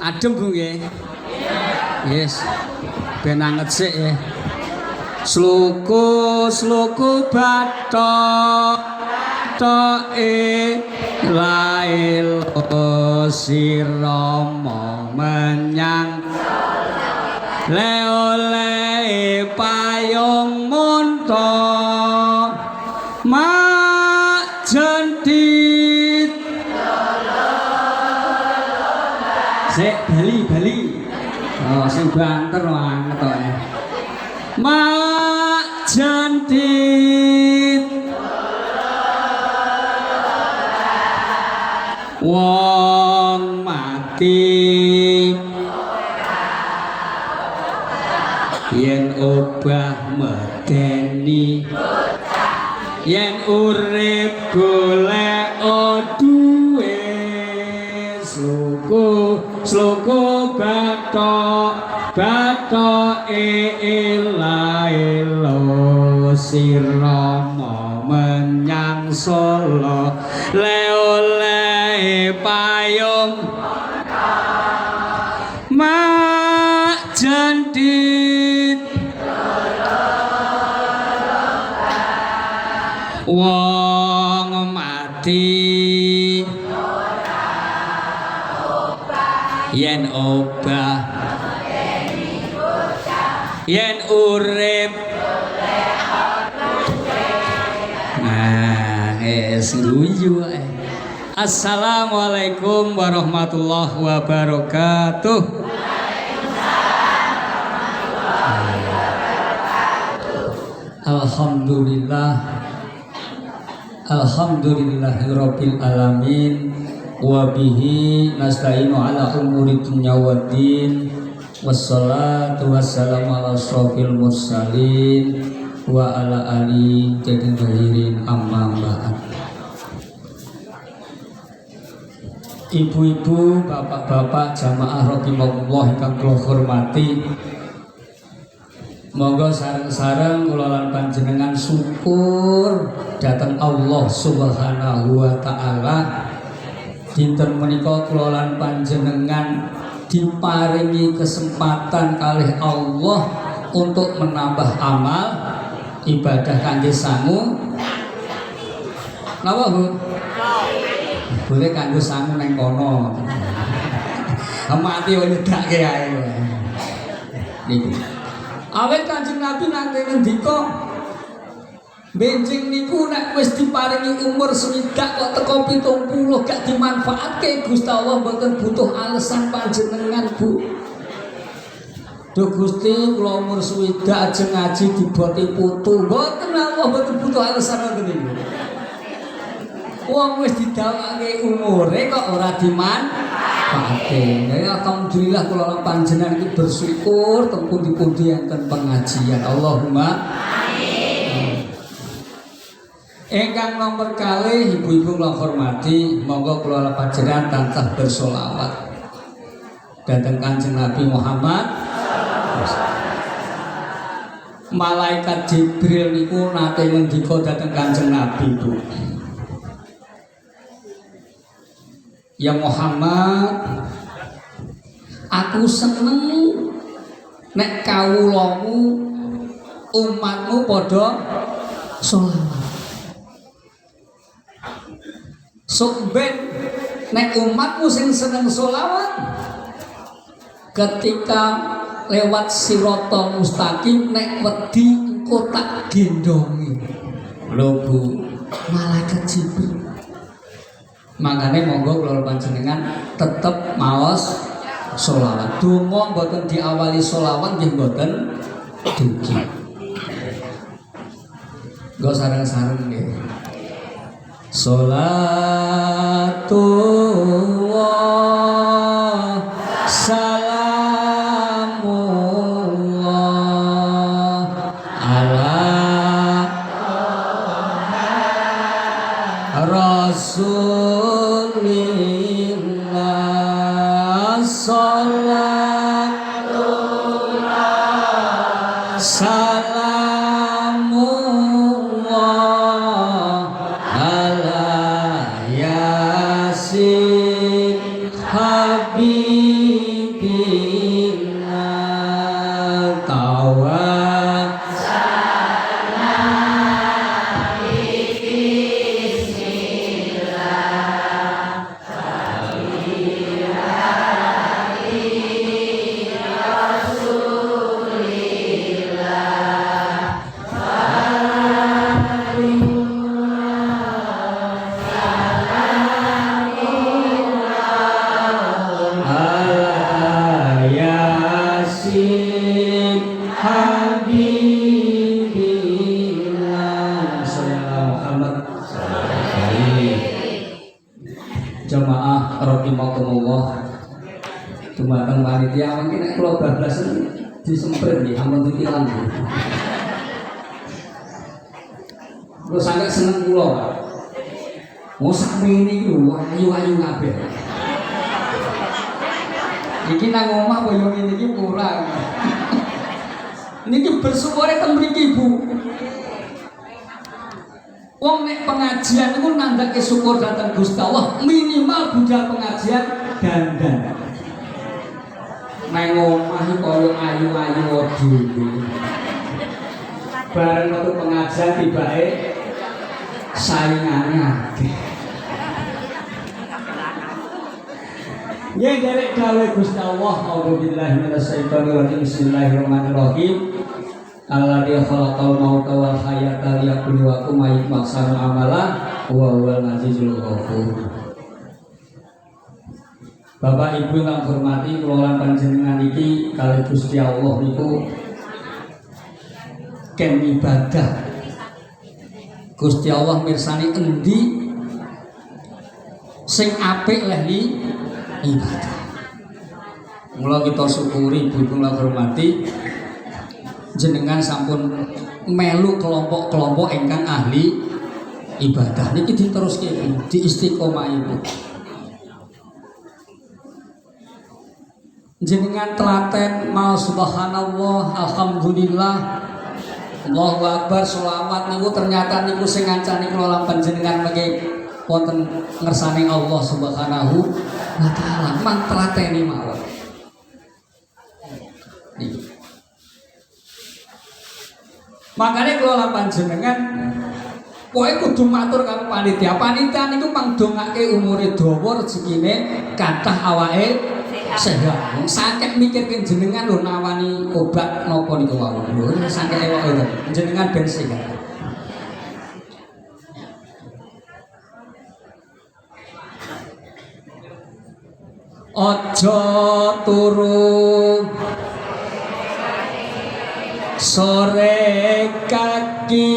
Adem Bu nggih. Yes. Ben anget sik ya. Sluku bathok toke lail sira menyang le oleh payung munta mak jentit sik Bali oh sing banter banget kok mak jentit wong mati yen obah medeni yen urip golek duwe sluku bathok ela sira menyang Solo le oleh payung mak jentit wong mati yen obah yen urip nah guyu ae. Assalamualaikum warahmatullahi wabarakatuh. Alhamdulillahirabbil alamin wa bihi nasta'inu ala umuri dunya waddin wassalatu wassalamu ala asyrofil mursalin wa ala ali jadil zahirin amma ba'd. Ibu-ibu, bapak-bapak, jamaah rahimakumullah ingkang kula hormati. Monggo sareng-sareng kula lan panjenengan syukur dhateng Allah Subhanahu wa taala. Dinten menika kula lan panjenengan diparingi kesempatan kalih Allah untuk menambah amal ibadah kangge sangu. Napa Bu? Boleh kanggo sangu neng kono. Mati wedake ae. Niku. Awet Kanjeng Nabi nate ngendika benjing niku nek wis diparingi umur swidak kok teko 70 gak dimanfaatke Gusti Allah mboten butuh alasan panjenengan Bu. Duh Gusti kula umur swidak ajeng ngaji diboti putu mboten Allah mboten butuh alasan ngoten niku. Wong wis didawake umure kok ora dimanfaatke. Ya alhamdulillah kula lan panjenengan iki bersyukur teng pundi-pundi enten pengajian. Allahumma amin. Ingkang nomor kalih ibu-ibu kula hormati, monggo kula lan panjenengan tansah bersolawat dhateng Kanjeng Nabi Muhammad. Malaikat Jibril niku nate ngendika dhateng Kanjeng Nabi Bu. Ya Muhammad, aku seneng nek kawulamu umatmu padha sholawat. Sumben nek umatmu sing seneng sholawat ketika lewat siratal mustaqim nek wedi engko tak gendongi. Lho Bu, malaikat Jibril. Makanya monggo kula panjenengan tetep maos sholawat. Donga mboten diawali sholawat nggih mboten dugi. Nggo sareng-sareng nggih. Sholatullah salamullah ala Rasul salamullah ala yasin habib rahimakumullah. Dumateng panitia mungkin nek kula bablasan disemprit nggih ampun titilan. Kula sangat seneng kula, Pak. Mau sampe ini lho ayu-ayu kabeh. Iki nang omah koyo ngene iki kurang. Niki bersyukure teng mriki, Bu. Wong nek pengajian niku nandhake syukur dhateng Gusti Allah, minimal budal pengajian dandan. Nang omah iki koyo ayu-ayu dhewe. Bareng metu pengajian tibake saingane akeh. Nggih derek gawe Gusti Allah, auzubillahi minasyaitonir rajim. Bismillahirrahmanirrahim. Alladzi khalaqal mauta wal hayata liyabluwakum ayyukum ahsanu amala wa huwal azizul ghafur. Bapak Ibu yang hormati, kula panjenengan iki kali Gusti Allah niku ken ibadah. Gusti Allah mirsani endi sing apik leh ibadah. Mula kita syukuri Bu kula hormati jenengan sampun melu kelompok-kelompok ingkang ahli ibadah niki diteruske di istiqomah ibu. Jenengan telaten mau subhanallah alhamdulillah Allahu akbar sholawat niku ternyata niku sing ngancani kula panjenengan mengke wonten ngersane Allah Subhanahu wa taala. Man telateni mawon. Niki. Makanya kalau panjenengan pokoke kudu matur karo panitia. Panitia niku mangdongake umure dawa, rezekine kathah, awake sehat. Wong sakit mikirke jenengan lho nawani obat napa niku wau. Lho sakit ewake to. Jenengan ben sehat. Aja turu sore kaki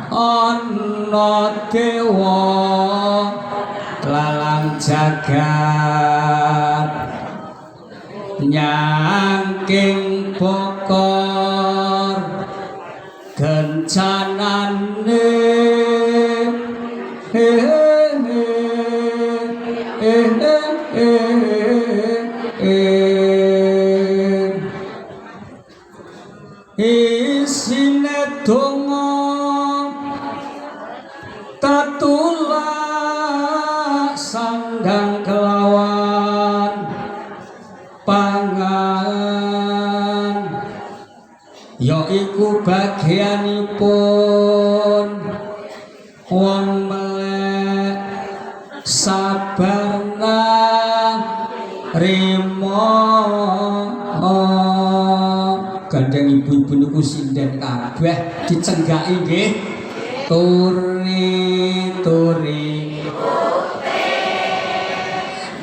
ana dewa lalang jagat nyangking bokor gencanane isine donga tatulak sandang kelawan pangan yaiku bagianipun wong melek sabarna rimo. Gandeng ibu-ibu niku sinden kabeh dicenggaki nggih. Turi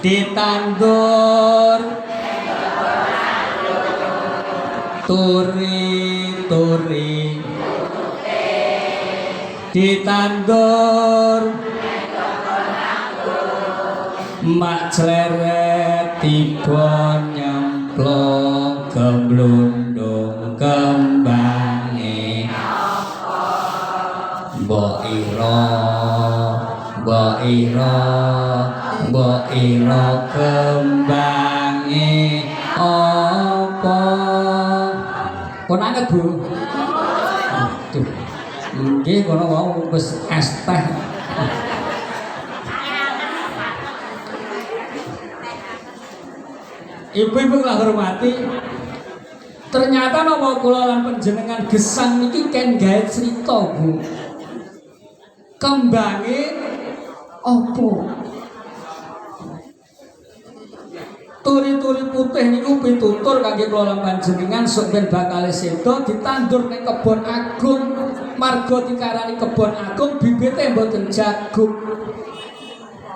ditandur turi ditandur mak cleret tiba nyemplung gemblundung kembange mbok ira kembange apa kon anget Bu. Aduh nggih kono wau wis es teh. Ibu-ibu kula hormati, ternyata napa kula lan panjenengan gesang niki ken gawe crita Bu. Kembange opo? Turi-turi putih niku pitutur kangge kula lan panjenengan sok ben bakal sedo ditandur ning kebon agung. Marga dikarani kebon agung bibite mboten jagung.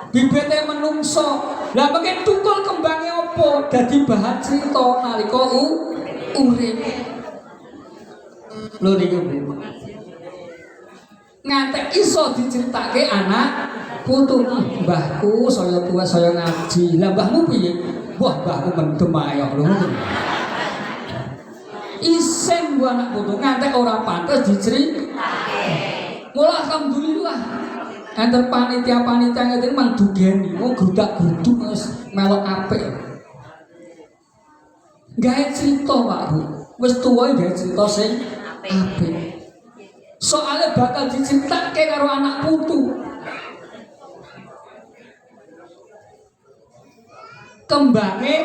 Bibite menungso. Lah mungkin tukul kembange opo? Dadi bahan cerita nalika urip. Lho niku ngantek iso diceritake anak Putu mbahku saya tua saya ngaji. Lah mbahmu piye? Wah, mbahku mendem ayo lho. Isen gua anak putu ngantek ora pantes diceritake. Mula alhamdulillah. Enter panitia-panitia ngene mang dugeni, wong grudak-gruduk wis melok apik. Gawe cerita Pak Bu. Wis tuwa gawe cerita sing apik. Soale bakal diceritake karo anak putu. Kembange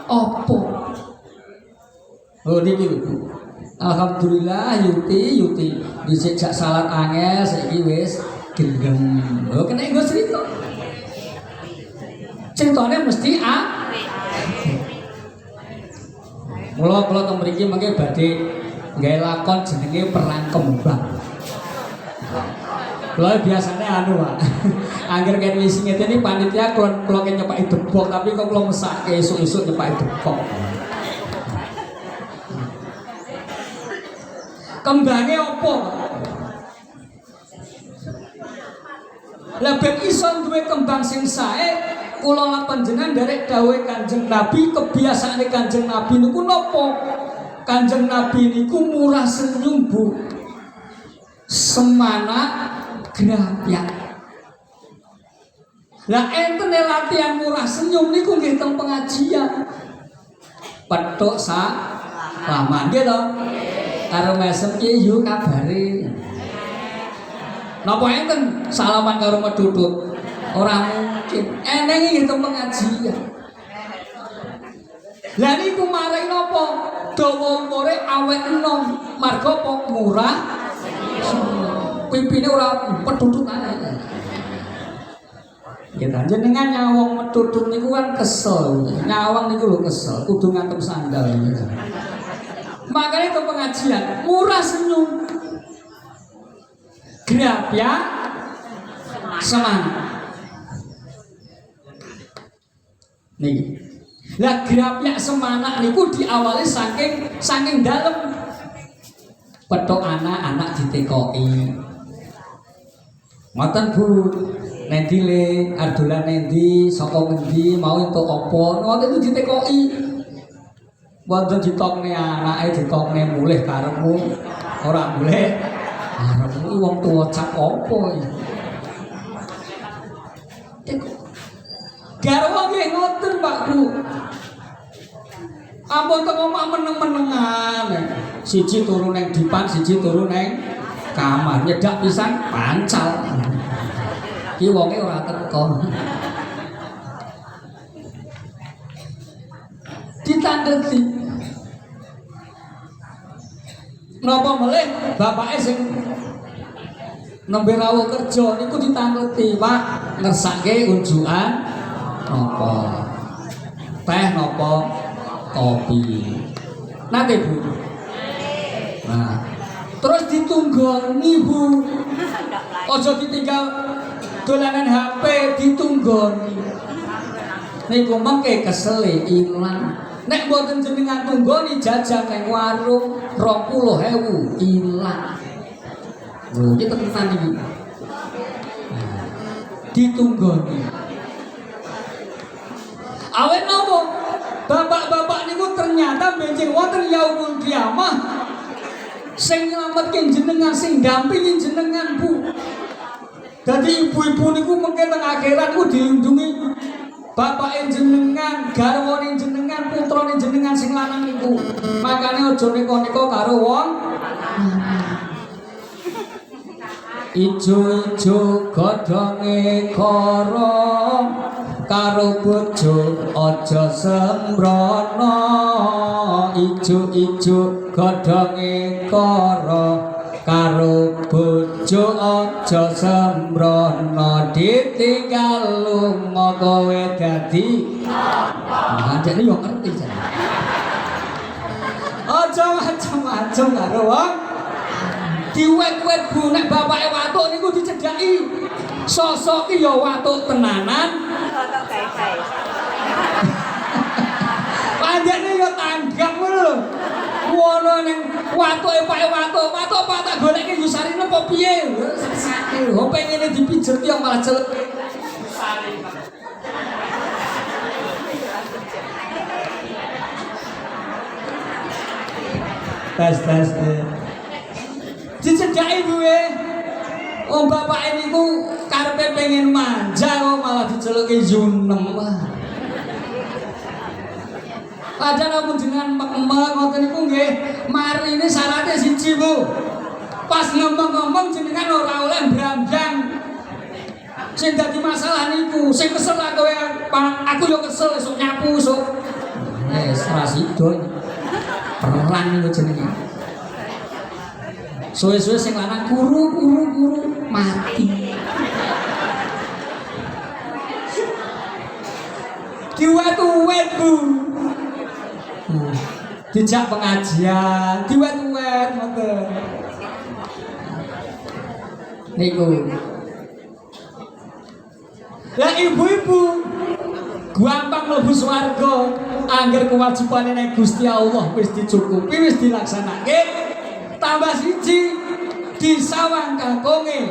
opo? Oh niki lho. Alhamdulillah Yuti dhisik jak salat angel saiki wis gendeng. Oh kena nggo cerita. Ceritane mesti Mula teng mriki mengke badhe gawe lakon jenenge perang kembang. Kula biasane anu Pak. Angger ken wis ngene panitia kula nyepaki debok tapi kok kula mesake esuk-esuk nyepaki debok. Kembange opo? Lah ben iso duwe kembang sing sae, kula lan panjenengan derek dawuh Kanjeng Nabi, kebiasaane Kanjeng Nabi niku napa? Kanjeng Nabi niku murah senyum Bu. Semana grapyak. Lah enten latihan murah senyum niku nggih teng pengajian. Petuk lama nggih to. Karo mesem ki yo kabare. Napa enten salaman karo medhudhut? Ora mungkin. Eneng iki teng pengajian. Lah niku marai napa? Dawa umure awet enom. Marga apa murah? Pimpine ora pedhudhut ae. Ya jenengan nyawang medhudhut niku kan kesel. Nyawang niku lho kesel, kudu ngantem sandal. Makanya itu pengajian murah senyum, grapyak semangat. Nih, lah grapyak semangat niku diawali saking dalam. Petuk anak ditekoki. Ngoten Bu, nendi le, adolan nendi, saka ngendi, mau entuk apa? Ngoten itu ditekoki. Wonten ditokne anake ditokne mulih karepmu ora mulih karepmu wong tuwa cak apa iki garwa nggih ngoten Pak Bu ampun teng omah meneng-menengan siji turu ning dipan siji turu ning kamar nyedak pisan pancal iki wonge ora teko ditandeti napa melih bapake sing nembe rawuh kerja niku ditandeti Pak ngersake unjukan napa teh napa kopi nate Bu nah terus ditunggoni Bu aja ditinggal dolanan HP ditunggoni niku mengke kesele ilang. Nek mboten jenengan tunggoni jajan nang warung 20.000 ilang. Lho iki tenan iki. Ditunggoni. Awet napa? Bapak-bapak niku ternyata benjing wonten yaumul kiamah sing nyelametke jenengan sing dampingi jenengan Bu. Dadi ibu-ibu niku mengke teng akhirat niku dilindungi bapak jenengan, garwane jenengan, putrane jenengan sing lanang niku. Makane aja neka-neka karo wong ijo-ijo godhonge kara karo bojo aja sembrono. Ijo-ijo godhonge kara karo bojo aja sembrono. Ditinggal lunga kowe dadi anjene yo ngerti jan. Aja macem-macem karo wong diwet-wet Bu nek bapake watuk niku dicedhaki. Sosok iki ya watuk tenanan. Panjene yo tanggap lho. Wono ning watuke pake watuk, watuk apa tak goleke yo sarine apa piye? Sakake. Ho pengene dipijet yo malah celek. Tas. Dicedhaki duwe. Oh bapak ini ku karepe pengen manja kok malah diceluki Yunem. Padahal ampun jenengan mek-mek ngoten niku nggih marine syaratnya siji Bu. Pas ngomong-ngomong jenengan ora oleh brambang. Sing dadi masalah niku, sing kesel aku yo kesel esuk nyapu esuk. Wis ora sido. Perang niku jenenge. Suwe-suwe sing lanang kuru mati. Diwet-wet Bu. Dijak pengajian, diwet-wet ngoten. Niku. Lah ibu-ibu gampang mlebu swarga angger kewajibane nek Gusti Allah wis dicukupi, wis dilaksanake. Tambah siji disawang kakonge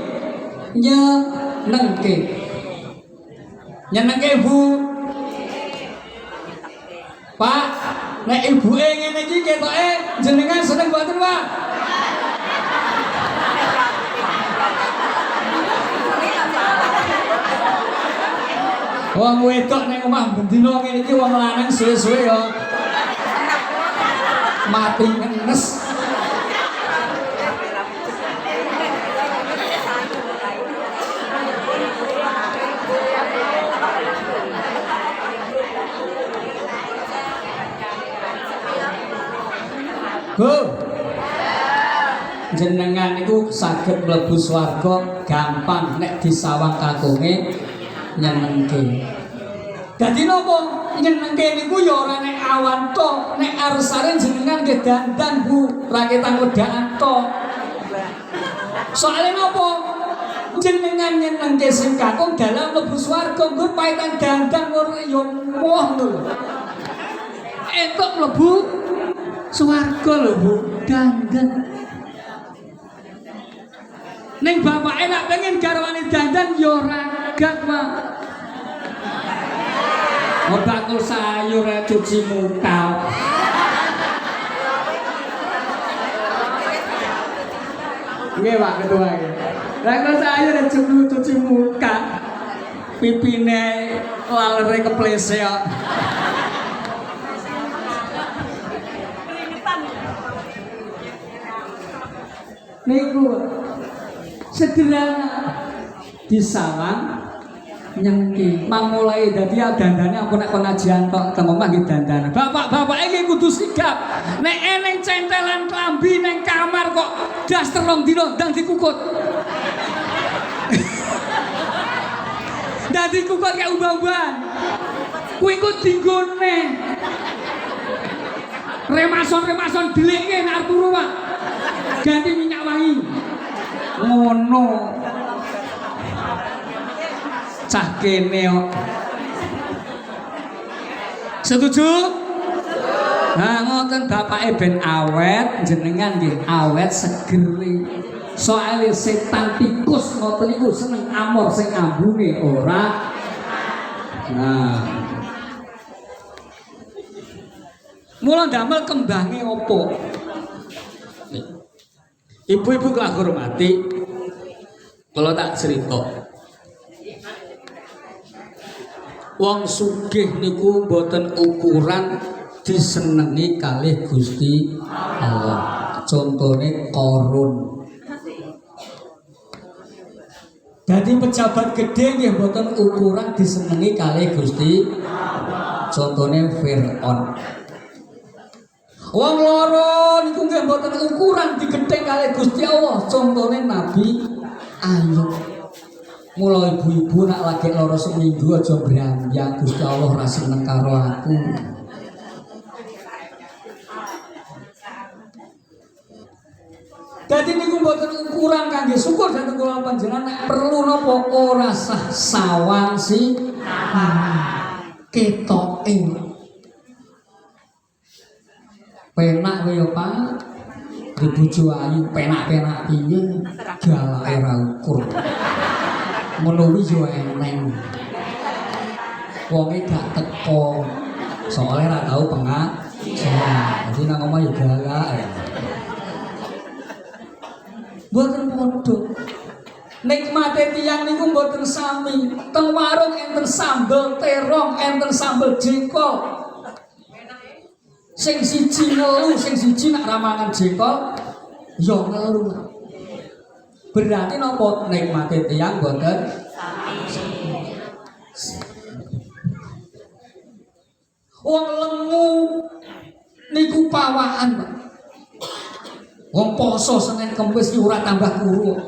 nyenengke. Nyenengke Bu. Pak, nek ibuke ngene iki ketoke jenengan seneng mboten, Pak? Wong wedok nek omah bendina ngene iki wong lanang suwe-suwe ya mati ngenes. Bu, jenengan niku saged mlebu swarga gampang nek disawang kagunge nyenengke. Dadi napa nyenengke niku ya ora nek awan tok, nek arsane jenengan nggih dandan Bu, ra ketang wedaan tok. Soale napa jenengan nyenengke sing kakung dalam mlebu swarga nggo paitan dandan ora ya moh lho. Entuk mlebu swarga lho Bu, dandan. Ning bapake nak pengen garwane dandan ya ora gak, Pak. Bakul sayur cuci muka. Nggih, Pak Ketua nggih. Bakul sayur cuci muka. Pipine lalere keplese kok. Niku sederhana disawang nyengki mamulai dadi dandane aku nek pengajian tok teng omah nggih dandan. Bapak-bapak iki kudu sigap. Nek eneng centelan klambi ning kamar kok das telung dina ndang dikukut. Dadi kukut kayak ubah-ubahan. Kuwi ku dinggone. Remason delikke nek turu, Pak. Ganti minyak wangi. Ngono. Cah kene kok. Setuju? Nah, ngoten bapake ben awet, jenengan nggih awet seger. Soale setan tikus ngoten niku seneng amor sing ambune ora. Nah. Mula damel kembange apa? Ibu-ibu kula hormati, kalau tak cerita, wong sugih niku mboten ukuran disenengi kalih Gusti Allah. Contone Qarun. Dadi pejabat gede nggih mboten ukuran disenengi kalih Gusti Allah. Contone Fir'aun. Wong loro niku nggih mboten ukuran digethek kalih Gusti Allah. Contone Nabi Ayub. Mula ibu-ibu nak lagi loro seminggu aja brambang, Gusti Allah ra seneng karo aku. Dadi niku mboten ukuran kangge syukur dhateng kula panjenengan nek perlu napa ora sah sawang ketoke. Penak kowe ya Pak. Di bojo ayu penak-penak piye galake ra ukur. Menawi yo eneng. Wonge gak teko. Soale ra tau pengajian. Dadi nang omah yo galak. Mboten padha. Nikmate tiyang niku mboten sami. Teng warung enten sambel terong, enten sambel jengkol. Sing siji ngelu, sing siji nak ramangan jengkol ya ngelu. Berarti napa nikmate tiyang mboten sami. Wong lemu niku pawakan, Pak. Wong poso Senin Kamis iki ora tambah kuru.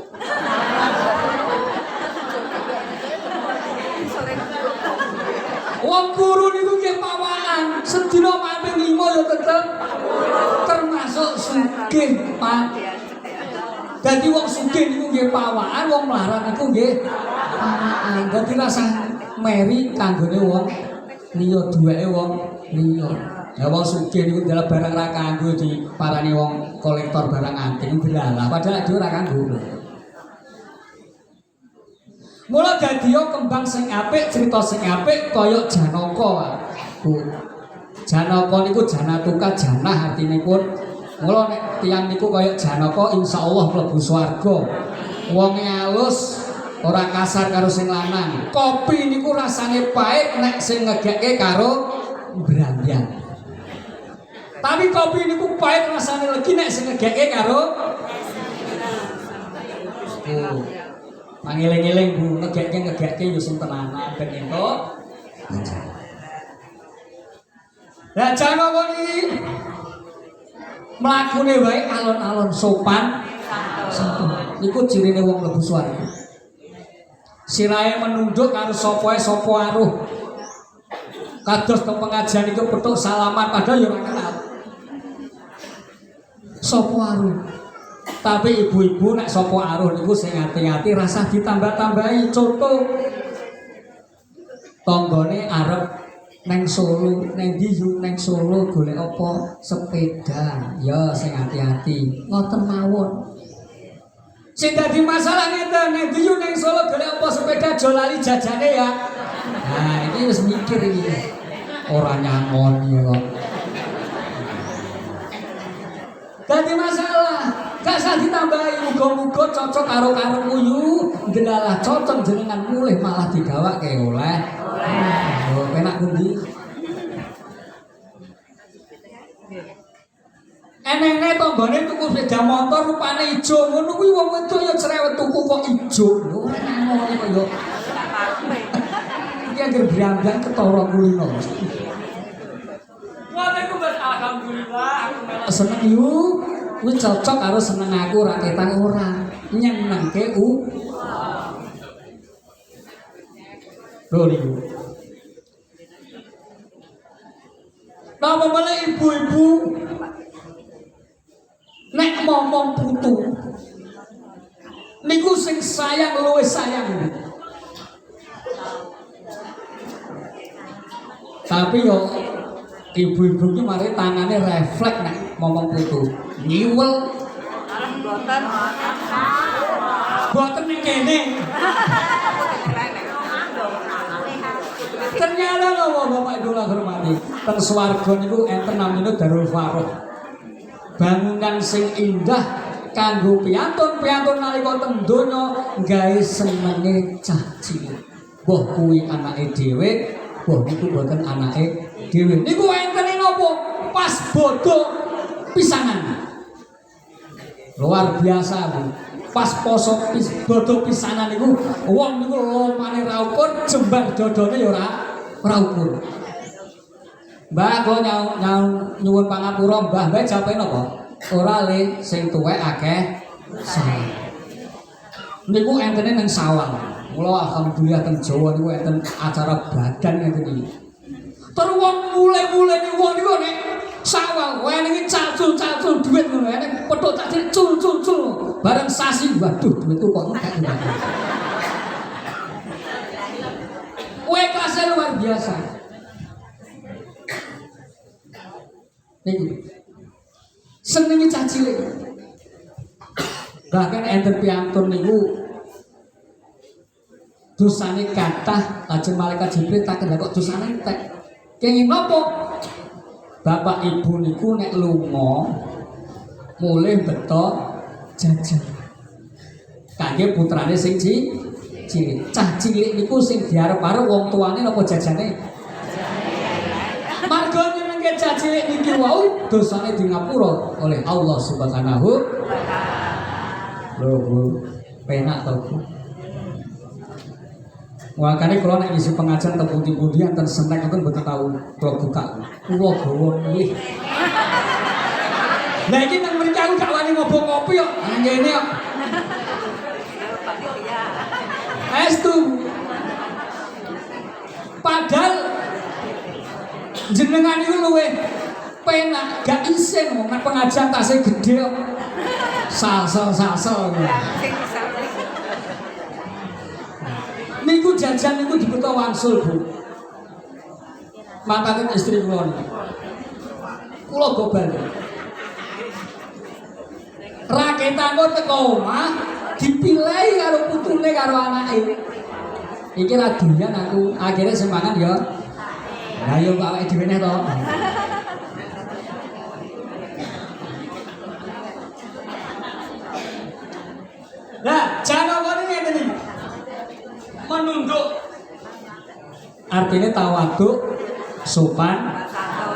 Wong kuru niku nggih pawakan, sedina kaping 5 ya tetep termasuk sugih, Pak. Dadi wong sugih niku nggih pawakan, wong melarat niku nggih pawakan. Dadi rasah meri kanggone wong liya, duweke wong liya. Ya wong sugih niku dalah barang ra kanggo diparani wong kolektor barang antik belalah, padahal dhewe ora kanggo. Mula dadi kembang sing apik, cerita sing apik kaya Janaka, Bu. Janaka niku janatuka janah artinipun. Mula nek tiyang niku kaya Janaka insyaallah mlebu swarga. Wonge alus, ora kasar karo sing lanang. Kopi niku rasane pahit nek sing ngegekke karo brandyan. Tapi kopi niku pahit rasane legi nek sing ngegekke karo Pangeling-eling Bu, ngegekke yo sing tenanan ben entuk. Lah Janaka niki mlakune wae alon-alon sopan santun. Niku cirine wong mlebu swarga. Sirahe menunduk karo sapa aruh. Kados teng pengajian iku petuk salaman padahal yo ora kenal. Sapa aruh? Tapi ibu-ibu nek sapa aruh niku sing ati-ati rasah ditambah-tambahi. Contoh tanggane arep neng Solo, neng Diyu neng Solo golek apa? Sepeda. Ya sing ati-ati. Ngoten mawon. Sing dadi masalah ngeten, neng Diyu neng Solo golek apa? Sepeda aja lali jajane ya. Nah, ini wis mikir iki. Ora nyangon ya kok. Dadi masalah, gak usah ditambahi, muga-muga cocok karo karepmu yu, ndelalah cocok jenengan mulih malah digawake oleh. Oh, penak pundi? Eneng-eneng tanggane tuku sepeda motor rupane ijo, ngono kuwi wong wedok ya cerewet tuku kok ijo. Lho, ngono kok yo. Iki anggere brambang ketara kulino. Ngoten ku Mas, alhamdulillah aku melok seneng yu. Kuwi cocok karo seneng aku raketan ora. Nyenengke Lho niku. Napa malah ibu-ibu nek momong putu niku sing sayang luwih sayang. Tapi yo ibu-ibu ki mari tangane refleks nek momong putu. Nyiwel. Boten ning kene. Ternyata lho Bapak Ibu kula hormati, teng swarga niku enten namine Darul Faroh. Bangunan sing indah kanggo piyantun-piyantun nalika teng donya gawe senenge cah cilik. Mbah kuwi anake dhewe, mbah niku boten anake dhewe. Niku entene napa? Pas bodho pisanan. Luar biasa, Bu. Pas poso bodho pisanan niku wong niku lomane ra ukur, jembar dodone ya ora ukur. Mbah kula nyuwun pangapura, Mbah jawabe napa? Ora le sing tuwek akeh sayang. Niku entene ning sawang. Mula alhamdulillah teng Jawa niku enten acara badan ngeten iki. Terus wong mule-mule niku wong niku nek sawang wenenge cacul-cacul duit ngono nek petuk tak cul-cul. Bareng sasi waduh duitku kok enggak. Kowe kelasnya luar biasa. Niku senenge cah cilik. Bahkan enten piantun niku dosane kathah, lajeng malaikat Jibril tak kok dosane entek. Kenging napa? Bapak ibu niku nek lunga mulih beto jajan. Kangge putrane sing cilik. Cah cilik niku sing diarep-arep wong tuane napa jajane? Marga nyenengke cah cilik niki wau dosane di ngapura oleh Allah Subhanahu wa taala. Lho, Bu, penak to, Bu. Makane kula nek ngisi pengajian teng pundi-pundi enten snack ngoten mboten tau kula buka. Kula gawa milih. Lah iki nang mriki aku gak wani ngopo kopi kok. Nang kene kok. Estu. Padahal jenengan iku luwih penak, gak isin wong nek pengajian tasih gedhe kok. Sal-sal. Niku jajan niku dibutuh wangsul, Bu. Mantaken istri kula niku. Kula gobal. Raketane teko omah dipilih karo putune karo anake. Iki ra doyan aku, akhirnya semangat ya. Lah yo kok awake dhewe to. Nah, jangan ngene iki. Menunduk artinya tawaduk, sopan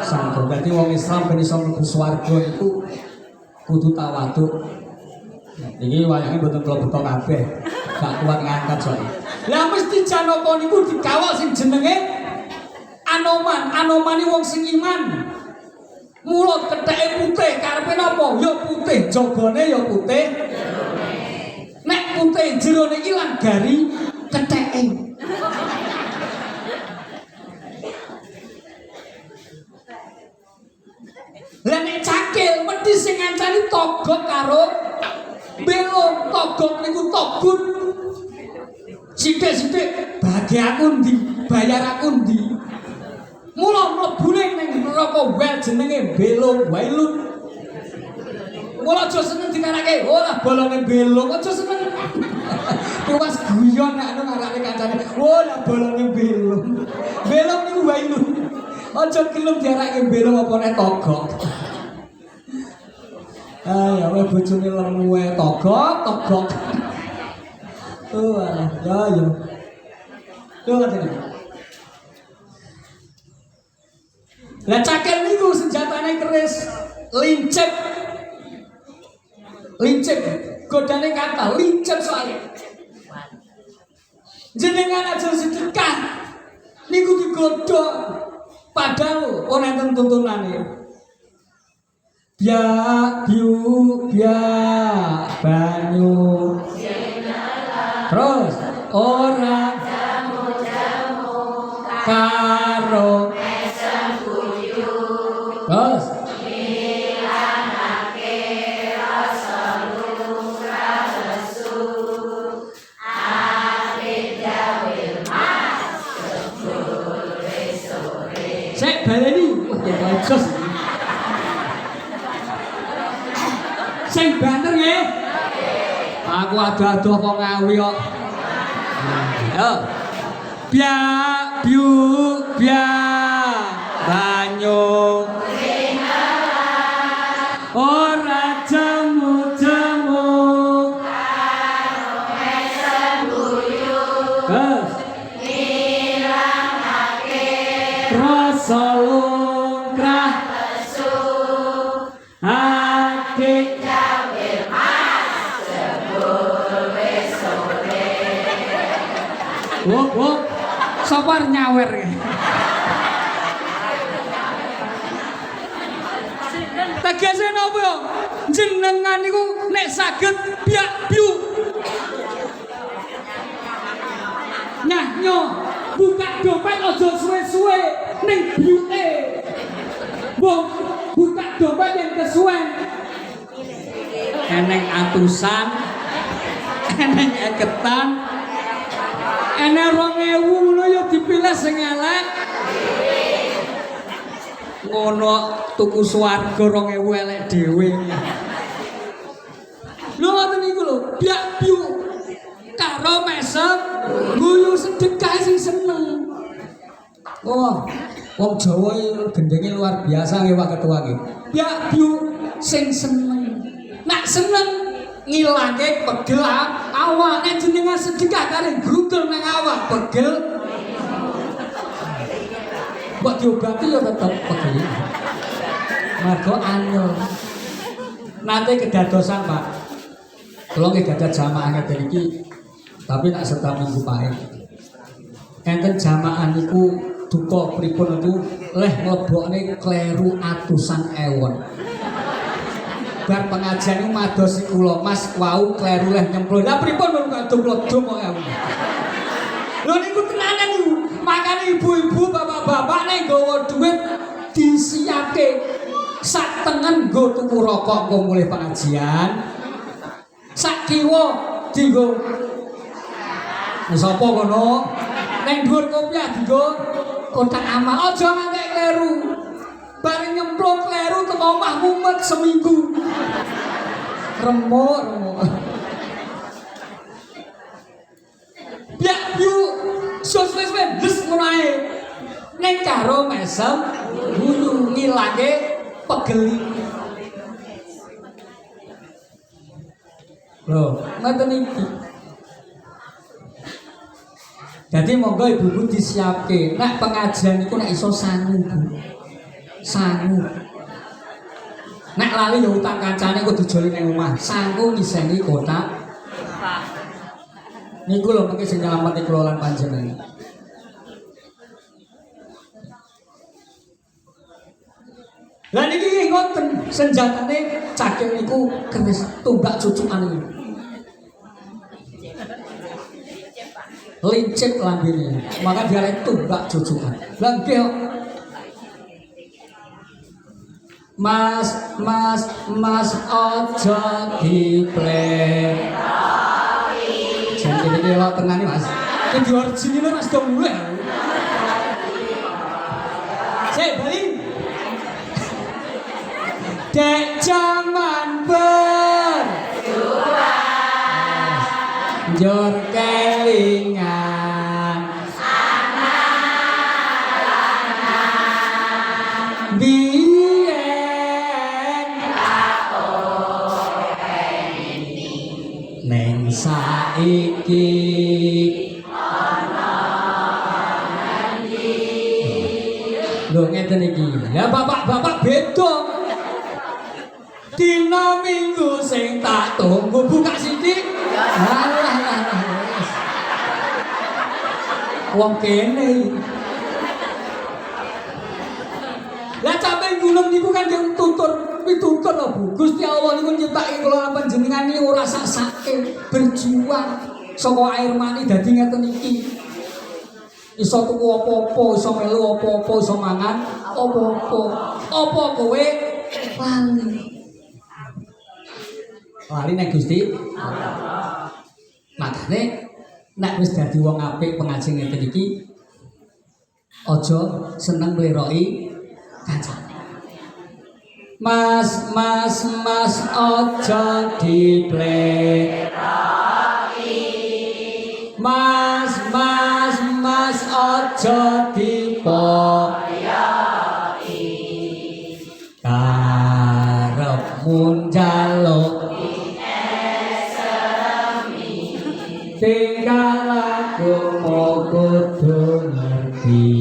santun. Jadi wong Islam ben iso mlebu swarga iku kudu tawaduk. Iki wayange mboten kula beto kabeh. Gak kuat ngangkat soalnya. Lah mesti Janaka niku dikawal sing jenenge Anoman. Anoman iki wong sing iman. Mulut ketheke putih, karepe napa? Ya putih, jagane ya putih. Nek putih jerone iki lan gari ketheke. Lah nek cakil mesti sing ngancani togot karo belong. Togot niku togut. Sithik-sithik bagi aku ndi, bayar aku ndi. Mula mlebune ning neraka wel jenenge belong wailun. Mula aja seneng dikarake, ora bolonge belong, aja seneng. Kuwas guyon nek anu ngarane kancane. Ora bolonge belong. Belong niku wailun. Aja gelem diarake belong apa nek togok. Ya wae bojone lemu wae togok. Alah, ya. Yo ngene. Lah cakil niku senjatane keris, lincip. Godane kata lincip soalnya. Jenengan aja sedekah niku digodhog padahal ora enten tuntunane. Banyu. Terus ora jamu karo esem kuyu. Terus ilangake rasa lumrah lesu. Awit gawe mas sore. Sek baleni. Ya bagus. Sing banter nggih. Aku adoh-adoh kok ngawi kok. Yo. Banyu. Ora jamu-jamu. Karo esem kuyu. Ilangake rasa lumrah lesu. Adik Wok, sopar nyawer. Tegese napa yo? Jenengan niku nek saged biak-biu. Nyo, buka dompet aja suwe-suwe ning biuke. Mbok buka dompet yang kesuwen. Eneng atusan, eneng eketan. Enek 2000 ngono ya dipilih sing elek. Ngono tuku swarga 2000 elek dhewe. Lho ngoten niku lho. biak biu karo mesem guyu sedekah sing seneng. Wah, wong Jawa gendenge luar biasa nggih Pak Ketua nggih. Biak biu sing seneng. Nak seneng ngilangke pegel awak, nek jenengan sedekah kare grugel nang awak pegel. Mbok diobati ya tetep pegel. Mergo anyel. Nanti kedadosan Pak. Kula nggih gadah jamaah ngeten iki. Tapi nak serta minggu pahit. Enten jamaah niku duka pripun itu leh mlebokne kleru atusan ewon. Bar pengajian niku madosi kula, Mas wau kleru leh nyemplung. Lah pripun kok dublok-dublok ewon. Lho niku tenanan niku. Makane ibu-ibu, bapak-bapak nek nggawa dhuwit disiapke sak tengen nggo tuku rokok engko mulih pengajian. Sak kiwa dienggo sapa kono? Ning dhuwur kopiah dienggo kotak amal. Aja nganti kleru. Bareng nyemplung kleru teko omah mumet seminggu. Remuk. Biak biu sos-sos wis ngono ae. Ning karo mesem guyu ngilangke pegeli. Loh, ngoten iki. Jadi monggo ibu-ibu disiapke. Nek pengajian niku nek iso sangu, Bu. Sangu. Nek lali ya utang kancane kok dijoli ning omah. Sangu ngiseni kotak. Niku lho mengki sing nyelametke kula lan panjenengan. Lah niki ngoten senjatane cakil niku keris tumbak cucukan niku. Lincip lambene. Maka diarani tumbak cucukan. Lah nggih Mas aja diplek. Jangan iki lho tengane Mas. Iki diorjine Mas do mulih. Sik bali. Dek jaman berjuang njur kelingan anak-anak biyen neng saiki lho ngeten iki. Ya bapak-bapak beda. Dina minggu sing tak tunggu buka sithik. Alah. Wong kene. Lah sampe gunung niku kan yang pitutur lho Bu. Gusti Allah niku nyiptaki kula panjenengan iki ora sak-sake berjuang saka air mani dadi ngeten iki. Iso tuku apa-apa, iso melu apa-apa, iso mangan apa-apa. Apa kowe lali? Lali nek Gusti Allah. Makane nek wis dadi wong apik pengaji ngeten iki aja seneng mleroki kancane. Mas aja dipleroki. Mas aja dipoyoki. Karepmu njaluk tinggal aku mau kudu ngerti.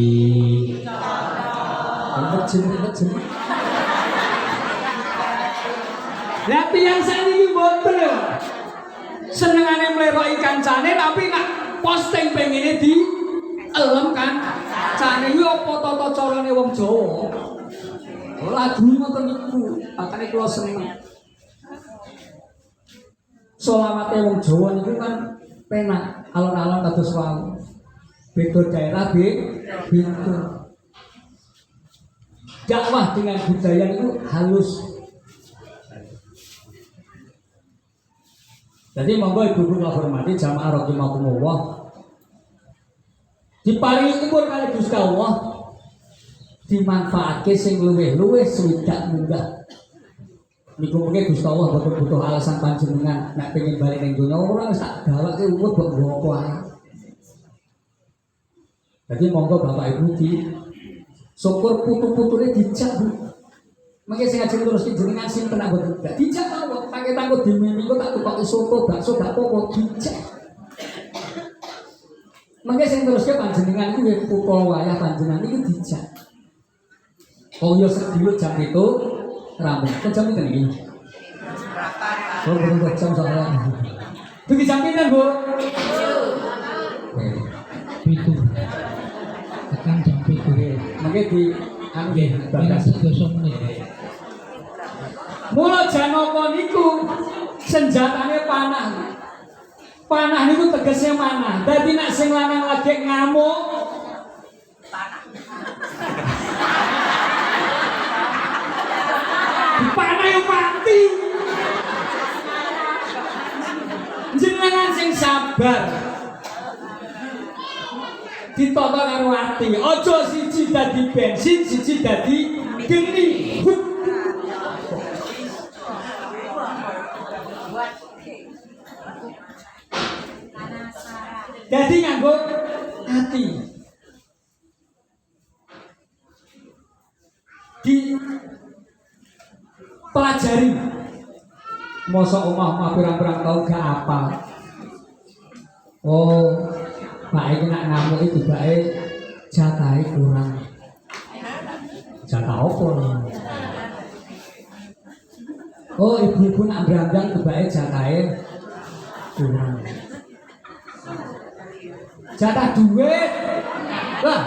Bejen. Lah tiyang saniki mboten lho. Senengane mleroki kancane tapi nak posting pengine di elem kan. Kancane iki apa tata carane wong Jawa. Lagu ngoten niku, makane kula seneng. Selawate wong Jawa niku kan penak alon-alon kados wau. Beda daerah beda. Dakwah dengan budaya itu halus. Jadi monggo ibu-ibu kula hormati jamaah rahimakumullah. Diparingi umur kali Gusti Allah dimanfaatke sing luwih-luwih swidak munggah. Niku mengke Gusti Allah boten butuh alasan panjenengan nek pengen bali ning donya ora sak gawake umur kok nggo apa ae. Dadi monggo Bapak Ibu di syukur putu-putune dijak Bu. Mengke sing ajeng terus jenengan sinten boten dijak mawon pakai tanggo dimimi kok tak tukoki soto bakso gak apa-apa dijak. Mengke sing teruske panjenengan iku nggih putra wayah panjenengan iki dijak. Oh ya sedulur jam itu rambut. Kok jam pinten iki? Oh, belum jam soalnya. Iki jam pinten, Bu? 7. Tekan jam 7. Mengke di anu nggih, bagas 3 menit. Mula Janaka niku senjatane panah. Panah niku tegese manah. Dadi nek sing lanang lagi ngamuk panah yo mati. Jenengan sing sabar. Ditata karo ati. Aja siji dadi bensin, siji dadi geni. Jadi nganggo hati. Di pelajari. Mosok omah-omah pirang-pirang tahun gak apa. Oh, Pak iki nak ngamuk iki bae jatahe kurang. Jatah apa? Oh, ibu-ibu nak berandang bae jatahe kurang. Jatah duit. Lah.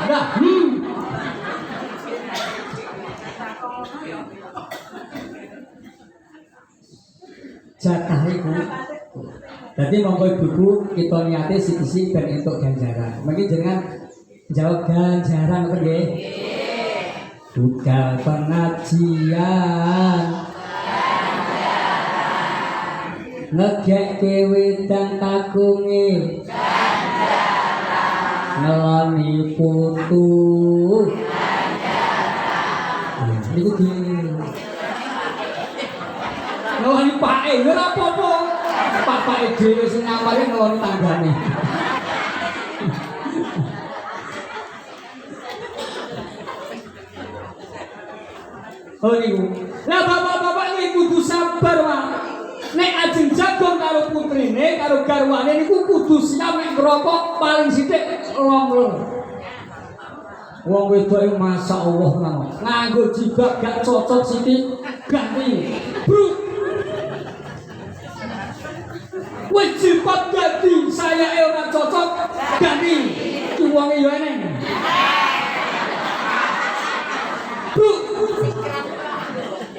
Jatah iku. Dadi monggo ibu kita niate sisi ben entuk ganjaran. Mengki jenengan jawab ganjaran apa nggih? Budal pengajian. Ngegekke wedang kagunge. Ngeloni putu. Niku di ngeloni pake, ora apa-apa. Papake dhewe sing ngapale ngeloni tanggane. Oh niku. Lah bapak-bapak iki kudu sabar, Pak. Nek ajeng jagon karo putrine, karo garwane niku kudu siap nek ngrokok paling sithik 2 lur. Wong wedoke masyaallah nang. Nganggo jibak gak cocok sithik ganti. Bruk. Wis jibat ganti, sayake ora cocok ganti. Ki wonge yo eneng. Bruk.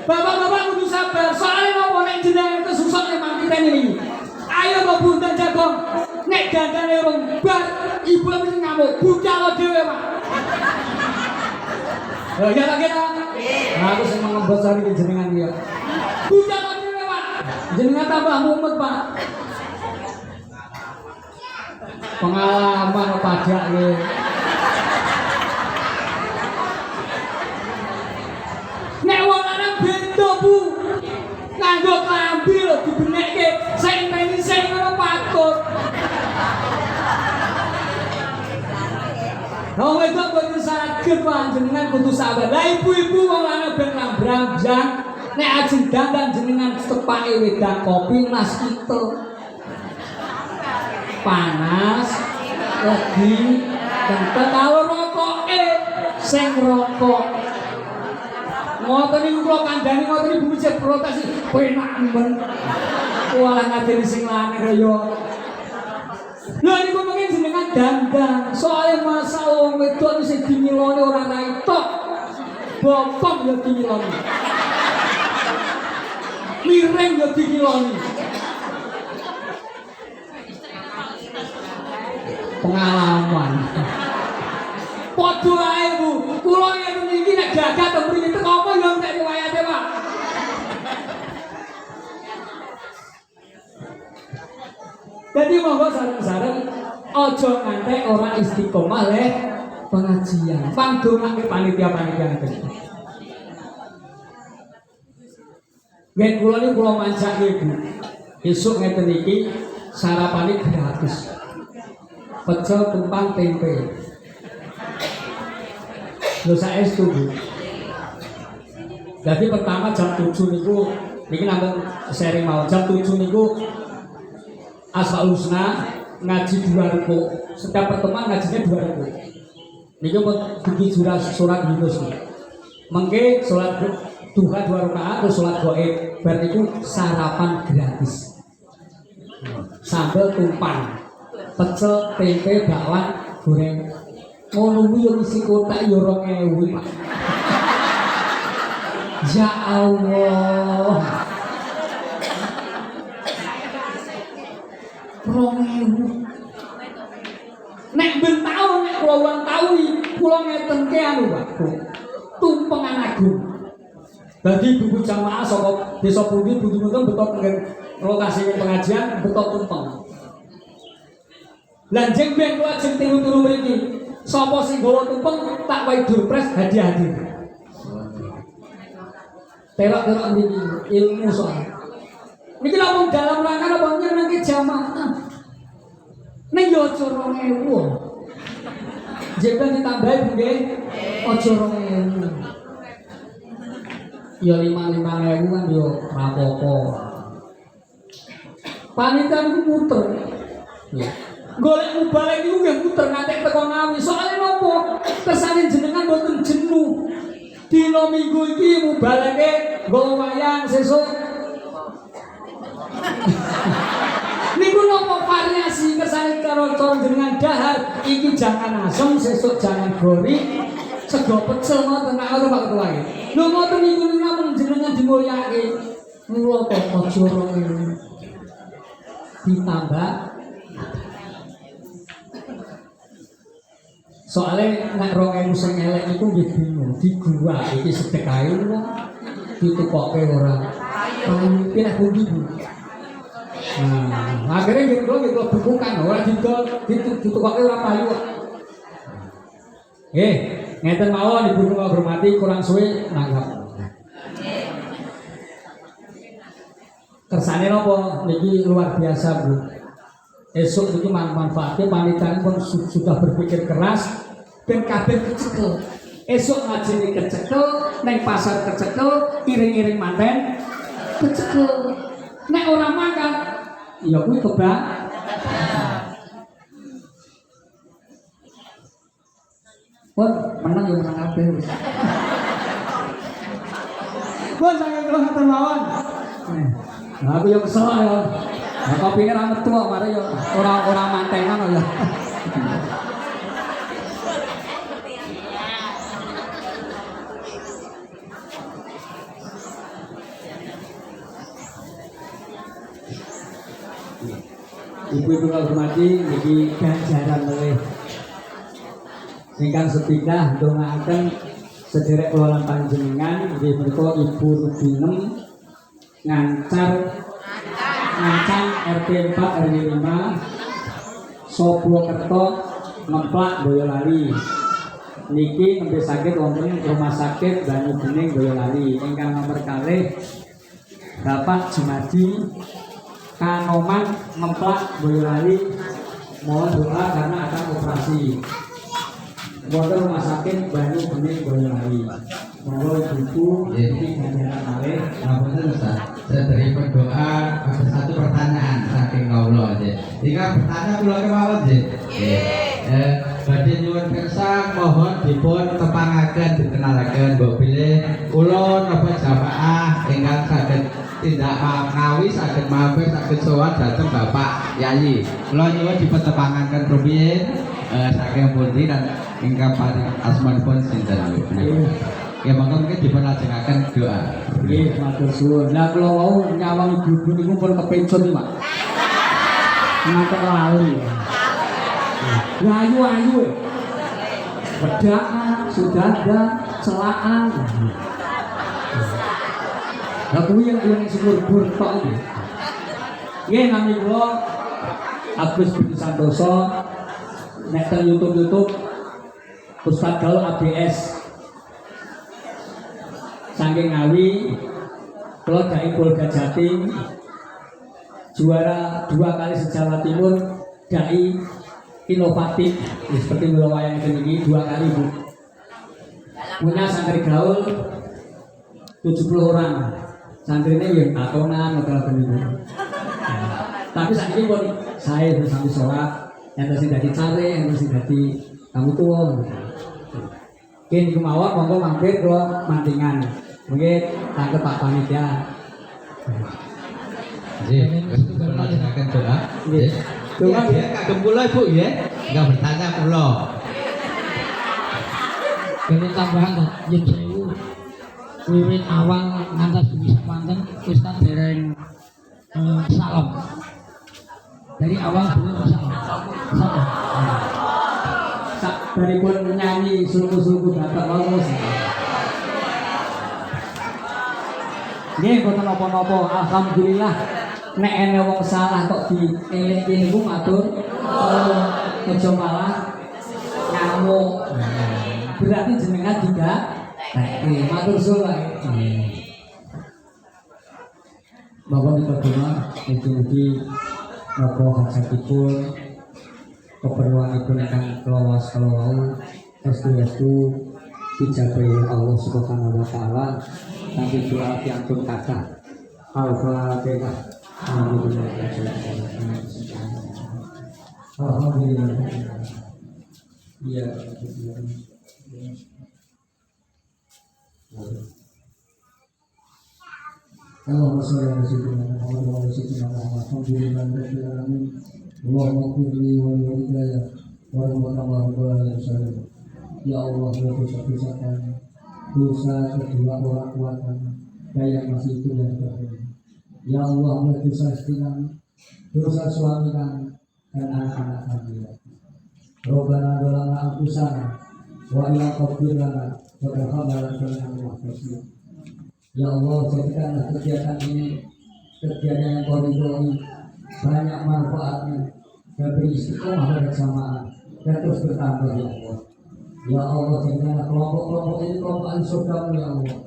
Bapak-bapak kudu sabar, soalnya nopo nek jenengan kesusuk nek mangkiten iki. Ayo kok bunten jago. Nek gandane urung bar, ibu mesti ngamuk. Bucal dhewe, Pak. Oh iya tak kira? Nah, aku sing ngembos sari jenengan iki ya. Bucal dhewe, Pak. Jenengan tambah mumet, Pak. Pengalaman pajak iki. Nek wong lanang beda, Bu. Nganggo klambi lho dibenekke, sing meni sing ngono patut. Wong wedok boten saged panjenengan kudu sabar. Lah ibu-ibu wong lanang ben rambranjang nek ajeng dandan jenengan tepake wedang kopi mas kita. Panas, legi, kentut kalau rokoke sing rokok. Ngoten niku kula kandhani ngoten niku bujek protes penak men. Walah ngadeni sing lanang kaya. Lha niku mungkin jenengan dandan. Soale masalah wong wedok sing dimiloni ora raitok. Bokong ya dimiloni. Miring ya dimiloni. Pengalaman. Padha ae Bu. Kula ngene iki nek gagat to mriki teko apa ya entek riwayate, Pak. Dadi monggo sareng-sareng aja ngantek ora istiqomah leh pengajian. Pangdongake panitia-panitia ngeten. Ngen kula niku kula manjake Bu. Esuk ngeten iki sarapane gratis. Pecel tumpang tempe. Lho saestu Bu. Jadi pertama jam 7 niku niki namung sharing mau jam 7 niku Asmaul Husna ngaji 2 ruku. Setiap pertemuan ngajinya 2 ruku. Niki bikin surat Yunus. Mengke salat duha 2 rakaat terus salat gaib. Bar niku sarapan gratis. Sambel tumpang, pecel, tempe, bakwan, goreng. Ngono kuwi yo isi kotak yo 2000, Pak. Ya Allah. 2000. Nek ben tau nek kula ulang tahun kula ngeten ke anu Pak. Tumpengan agung. Dadi buku jamaah saka desa pundi butuh-butuh betok tenggen lokasi pengajian betok tumpeng. Lah jeng ben kula jeng turu-turu mriki. Sapa sing gawa tumpeng tak wae durpres hadiah-hadiah. Terok-terok niki ilmu soal. Niki lamun dalam rangka apa nyenengke jamaah. Nek yo aja 2000. Jebel ditambahi nggih. Aja 2000. Ya 5.000 kan yo ora apa-apa. Panitia niku muter. Ya. Golek mubalek niku nggih muter nganti teko Ngawi. Soale napa? Kesane jenengan mboten jenuh. Dina Minggu iki mubaleke nggawa wayang sesuk. Niku napa variasi kesane karo jenengan dahar iki jangan asem sesuk jangan gori. Sego pecel ngoten nek ora Pak Ketua iki. Lho ngoten niku namung jenengan dimulyake. Mula kok aja ora ditambah. Soalnya nek 2000 sing elek iku nggih bingung di gua iki sedekahe lho ditukoke ora. Payu pilih pundi Bu. Nah, akhirnya nggih kula bukukan ora ditukoke ora payu. Ngeten mawon Ibu kula hormati kurang suwe nanggap. Kersane napa niki luar biasa Bu. Esok itu manfaatnya panitia pun sudah berpikir keras dan kabeh kecekel. Esok ngaji kecekel, neng pasar kecekel, iring-iring manten kecekel. Nek orang makan, ya kuwi kebak. Pun menang ya menang kabeh wis. Pun sange kula ngatur mawon. Nah, aku yo kesel ya. Nah, kopine ra metu kok mare yo ora mantenan ya. Ibu-ibu kula hormati niki ganjaran luwih. Ingkang sepindah ndongaaken sederek kula lan panjenengan nggih menika Ibu Rubinem Ngancang RT 4 RW 5 Sobrokerto Ngemplak Boyolali. Niki nembe sakit wonten rumah sakit Banyu Bening Boyolali. Ingkang nomor kalih Bapak Jumadi Kanoman Ngemplak Boyolali. Mohon doa karena akan operasi. Wonten rumah sakit Banyu Bening Boyolali. Monggo Ibu iki ganjaran malih. Ngapunten Ustaz. Saya beri berdoa ada satu pertanyaan saking kawula nggih. Jika bertanya kula kemawon nggih. Badhe nyuwun kersa mohon dipun tepangaken dikenalaken mbok bilih kula napa jamaah ingkang saged tindak ngawi saged mampir saged sowan dhateng Bapak Yayi. Kula nyuwun dipun tepangaken rumiyin saking pundi dan ingkang paring asmanipun sinten. Ya monggo mungkin dipun lajengaken doa. Nggih, matur suwun. Lah kula wau nyawang ibu niku pun kepencut iki, Pak. Ngatek lali. Ayu-ayu. Bedaan, sudada, celaan. Lah kuwi yang syukur tok iki. Nggih nami kula Agus Budi Santoso. Nek teng YouTube Ustaz Galuh ABS. Saking Ngawi Kalau dari Polda Jatim juara 2 kali se-Jawa Timur, dai inovatif seperti Mula Wayang ini 2 kali Bu. Punya santri gaul 70 orang. Santrinya yang takonan atau ini. Tapi saat ini pun saya bersama sholat, yang terus jadi cari, yang terus jadi kamu tua. Kini kemauan monggo mampir ke mantingan. Mungkin tangkap Pak Panitia. Melaksanakan doa. Doa ya, kagem kula Ibu ya. Enggak bertanya kula. Kene tambahan yen sewu wiwit awal ngantos bisa manten wis tak dereng salam. Dari awal belum salam. Dari pun nyanyi suku-suku bapak mau nggih boten napa-napa, alhamdulillah nek ene wong salah kok dieling-eling ku matur aja malah ngamuk. Berarti jenengan juga matur suwun. Bapak dikodono mugi-mugi napa hajatipun keperluanipun ingkang kelawas kalau estu dijabahi Allah Subhanahu wa taala kanthi doa piantun kathah. Al-Fatihah. Alhamdulillah. Iya. Allahumma shalli ala sayyidina Muhammad wa ala sayyidina Muhammad. Alhamdulillahirabbil alamin. Allahumma qulli wa hidayah wa rahmatullahi wa barakatuh. Ya Allah, dosa-dosa kami, dosa kedua orang tua kami, yang masih itu yang terakhir. Ya Allah, dosa istri kami, dosa suami kami, dan anak-anak kami. Rabbana dolana anfusana wa ila qadir lana wa tarhamna lana wa Ya Allah, jadikanlah kegiatan ini kegiatan yang kau ridhoi, banyak manfaatnya, dan beri istiqomah bersamaan dan terus bertambah ya Allah. Ya Allah, jadikanlah kelompok-kelompok ini kelompok surga-Mu ya Allah.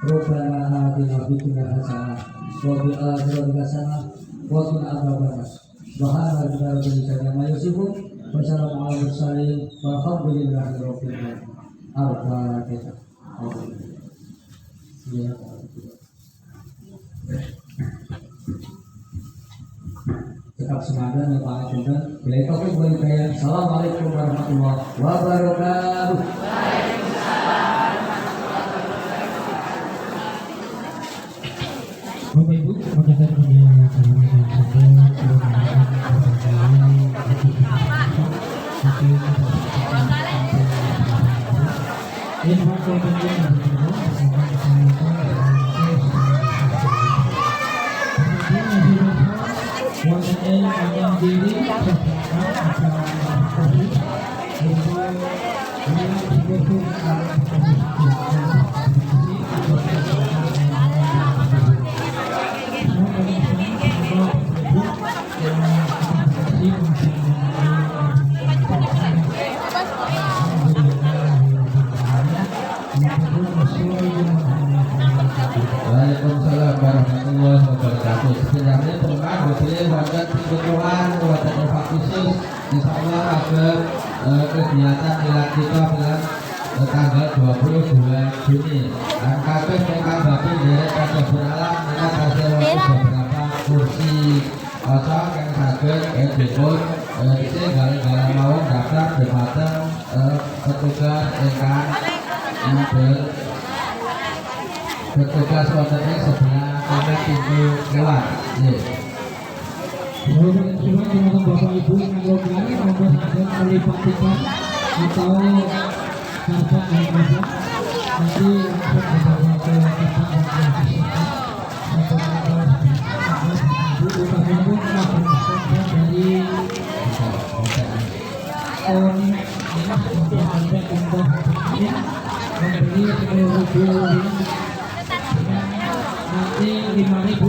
Rabbana atina fid dunya hasanah wa fil akhirati hasanah wa qina adzabannar. Subhana rabbika rabbil izzati amma yasifun wa salamun alal mursalin walhamdulillahi rabbil alamin. Al-Fatihah. Ya. Tetap semangat ya Pak Ajudan. Bila itu aku boleh kaya. Assalamualaikum warahmatullahi wabarakatuh. Bapak Ibu, mendengar Waalaikumsalam warahmatullahi wabarakatuh. Sebenarnya pengen berbeli warga kebutuhan kuatan khusus. Insya Allah ada kegiatan ilat kita bulan tanggal 20 bulan Juni. Dan kabeh yang bapak dari pada beralam kita kasih waktu beberapa kursi kosong yang saged dipun isi galang-galang mau daftar demateng petugas ingkang petugas wontennya sebelah kanan pintu keluar. Bapak Ibu yang logam maupun ada melipat tiket atau kartu anggota nanti langsung dibawa ke tempat yang disediakan untuk utamanya pun maupun dari tahun ini untuk anda untuk membeli 10.000 nanti 5.000